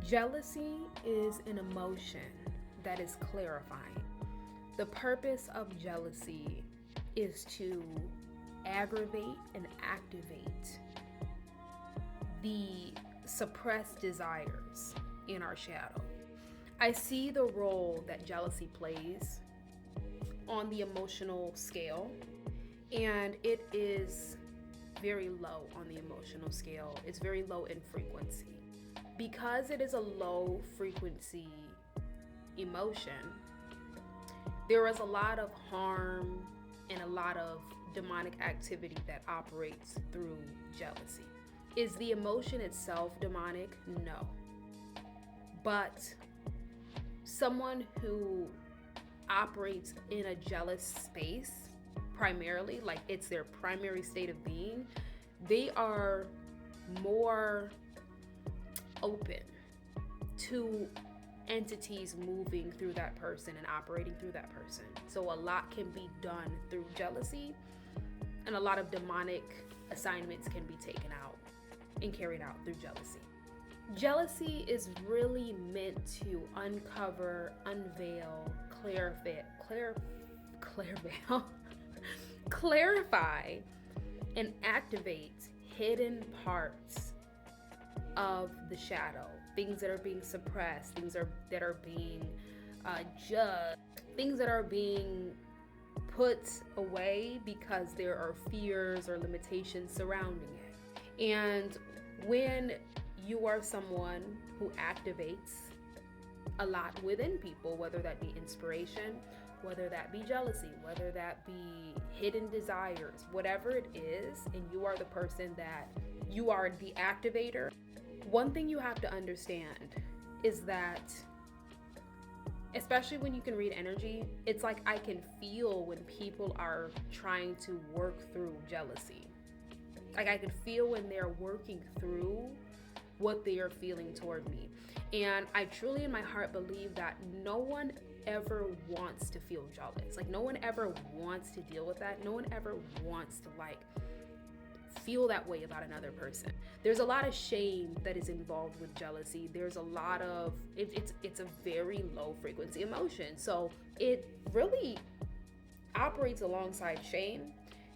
Jealousy is an emotion that is clarifying. The purpose of jealousy is to aggravate and activate the suppressed desires in our shadow. I see the role that jealousy plays on the emotional scale, and it is very low on the emotional scale. It's very low in frequency. Because it is a low frequency emotion, there is a lot of harm and a lot of demonic activity that operates through jealousy. Is the emotion itself demonic? No. But someone who operates in a jealous space, primarily, like it's their primary state of being, they are more open to entities moving through that person and operating through that person. So a lot can be done through jealousy, and a lot of demonic assignments can be taken out and carried out through jealousy. Jealousy is really meant to uncover, unveil, clarify, and activate hidden parts of the shadow, things that are being suppressed, things that are being judged, things that are being put away because there are fears or limitations surrounding it. And when you are someone who activates a lot within people, whether that be inspiration, whether that be jealousy, whether that be hidden desires, whatever it is, and you are the person that you are the activator, one thing you have to understand is that, especially when you can read energy, it's like I can feel when people are trying to work through jealousy. Like I can feel when they're working through what they are feeling toward me. And I truly in my heart believe that no one ever wants to feel jealous. Like no one ever wants to deal with that. No one ever wants to feel that way about another person. There's a lot of shame that is involved with jealousy. There's a lot of it's a very low frequency emotion. So it really operates alongside shame.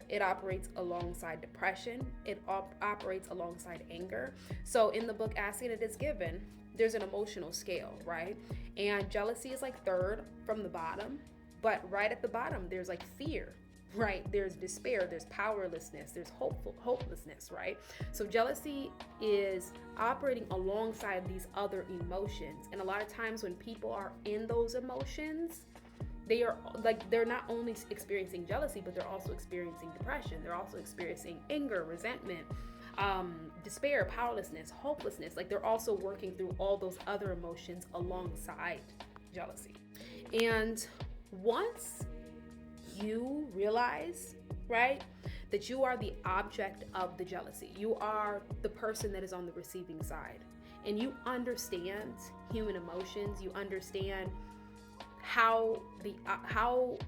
It operates alongside depression. It operates alongside anger. So in the book Asking It Is Given, there's an emotional scale, right? And jealousy is like third from the bottom, but right at the bottom there's like fear, right? There's despair, there's powerlessness, there's hopelessness, right? So jealousy is operating alongside these other emotions. And a lot of times when people are in those emotions, they're not only experiencing jealousy, but they're also experiencing depression. They're also experiencing anger, resentment, despair, powerlessness, hopelessness. Like they're also working through all those other emotions alongside jealousy. And once you realize, right, that you are the object of the jealousy, you are the person that is on the receiving side, and you understand human emotions, you understand how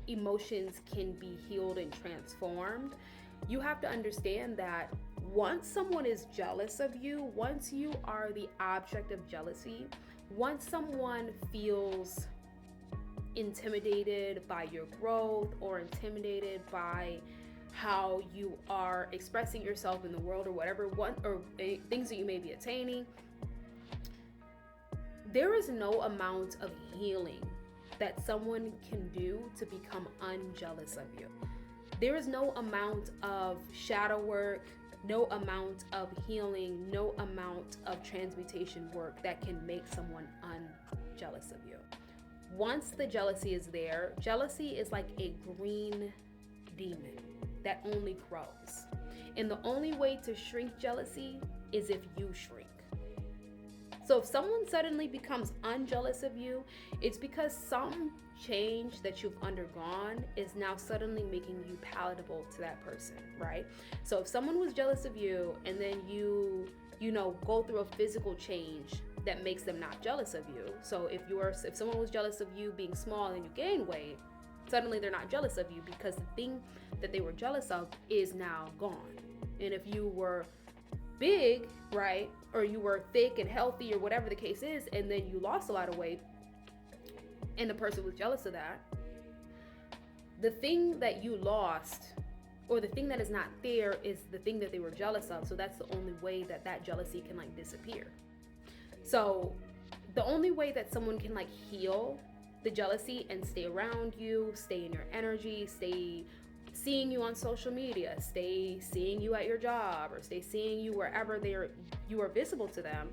emotions can be healed and transformed, you have to understand that once someone is jealous of you, once you are the object of jealousy, once someone feels intimidated by your growth or intimidated by how you are expressing yourself in the world or whatever things that you may be attaining, there is no amount of healing that someone can do to become unjealous of you. There is no amount of shadow work, no amount of healing, no amount of transmutation work that can make someone unjealous of you. Once the jealousy is there, jealousy is like a green demon that only grows. And the only way to shrink jealousy is if you shrink. So if someone suddenly becomes unjealous of you, it's because some change that you've undergone is now suddenly making you palatable to that person, right? So if someone was jealous of you and then you go through a physical change that makes them not jealous of you. So if someone was jealous of you being small and you gain weight, suddenly they're not jealous of you because the thing that they were jealous of is now gone. And if you were big, right? Or you were thick and healthy or whatever the case is, and then you lost a lot of weight and the person was jealous of that, the thing that you lost or the thing that is not there is the thing that they were jealous of. So that's the only way that that jealousy can like disappear. So the only way that someone can like heal the jealousy and stay around you, stay in your energy, stay seeing you on social media, stay seeing you at your job, or stay seeing you wherever you are visible to them,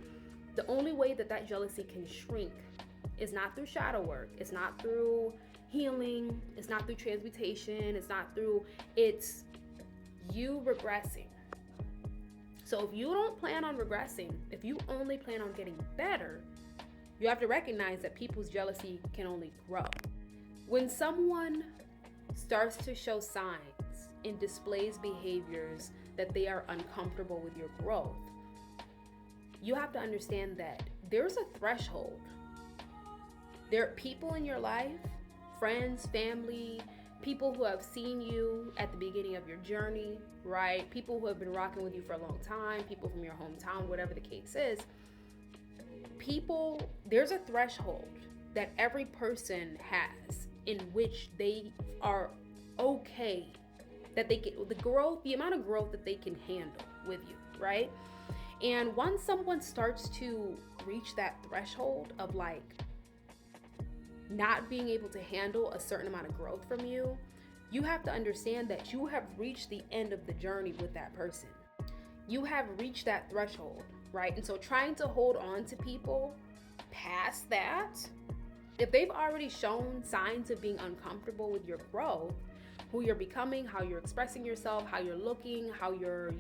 the only way that that jealousy can shrink is not through shadow work. It's not through healing. It's not through transmutation. It's you regressing. So if you don't plan on regressing, if you only plan on getting better, you have to recognize that people's jealousy can only grow. When someone starts to show signs and displays behaviors that they are uncomfortable with your growth, you have to understand that there's a threshold. There are people in your life, friends, family, people who have seen you at the beginning of your journey, right? People who have been rocking with you for a long time, people from your hometown, whatever the case is. There's a threshold that every person has in which they are okay, that they get the amount of growth that they can handle with you, right? And once someone starts to reach that threshold of like not being able to handle a certain amount of growth from you, you have to understand that you have reached the end of the journey with that person. You have reached that threshold, right? And so trying to hold on to people past that, if they've already shown signs of being uncomfortable with your growth, who you're becoming, how you're expressing yourself, how you're looking, how your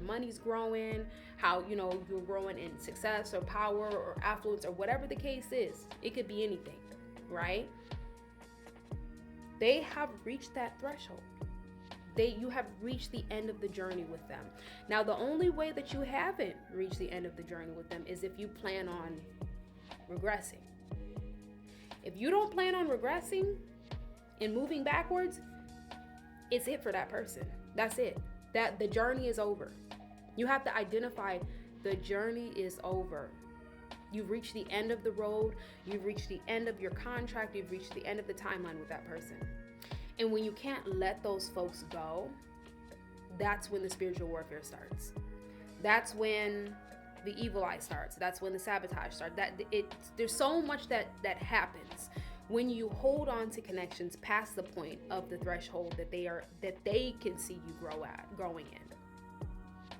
money's growing, how, you're growing in success or power or affluence or whatever the case is, it could be anything, right? They have reached that threshold. You have reached the end of the journey with them. Now, the only way that you haven't reached the end of the journey with them is if you plan on regressing. If you don't plan on regressing and moving backwards, it's it for that person. That's it. That the journey is over. You have to identify the journey is over. You've reached the end of the road. You've reached the end of your contract. You've reached the end of the timeline with that person. And when you can't let those folks go, that's when the spiritual warfare starts. That's when the evil eye starts. That's when the sabotage starts. There's so much that happens when you hold on to connections past the point of the threshold that they can see you growing in.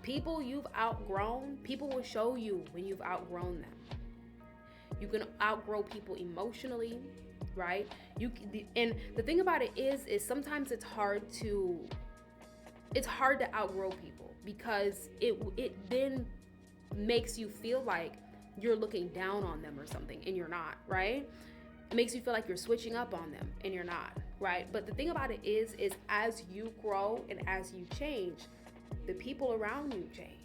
People you've outgrown, people will show you when you've outgrown them. You can outgrow people emotionally, right? And the thing about it is sometimes it's hard to outgrow people because it then makes you feel like you're looking down on them or something, and you're not, right? It makes you feel like you're switching up on them, and you're not, right? But the thing about it is as you grow and as you change, the people around you change.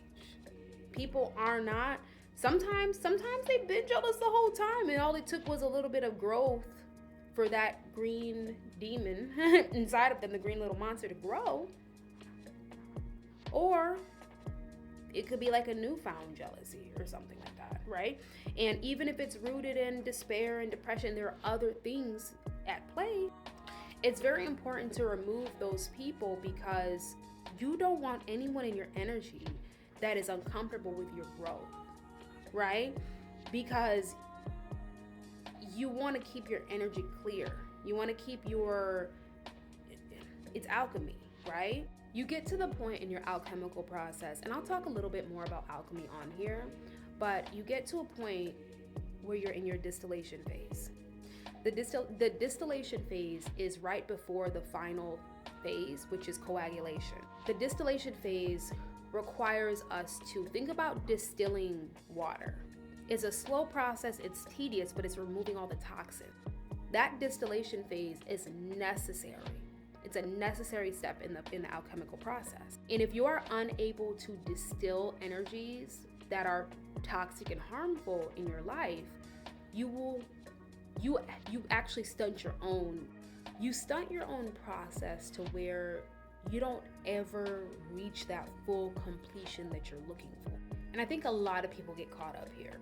People are not, sometimes they've been jealous the whole time, and all it took was a little bit of growth for that green demon inside of them, the green little monster, to grow. Or it could be like a newfound jealousy or something like that, right? And even if it's rooted in despair and depression, there are other things at play. It's very important to remove those people because you don't want anyone in your energy that is uncomfortable with your growth, right? Because you want to keep your energy clear. You want to keep it's alchemy, right? You get to the point in your alchemical process, and I'll talk a little bit more about alchemy on here, but you get to a point where you're in your distillation phase. The distillation phase is right before the final phase, which is coagulation. The distillation phase requires us to think about distilling water. It's a slow process, it's tedious, but it's removing all the toxin. That distillation phase is necessary. It's a necessary step in the alchemical process. And if you are unable to distill energies that are toxic and harmful in your life, you actually stunt your own process to where you don't ever reach that full completion that you're looking for. And I think a lot of people get caught up here.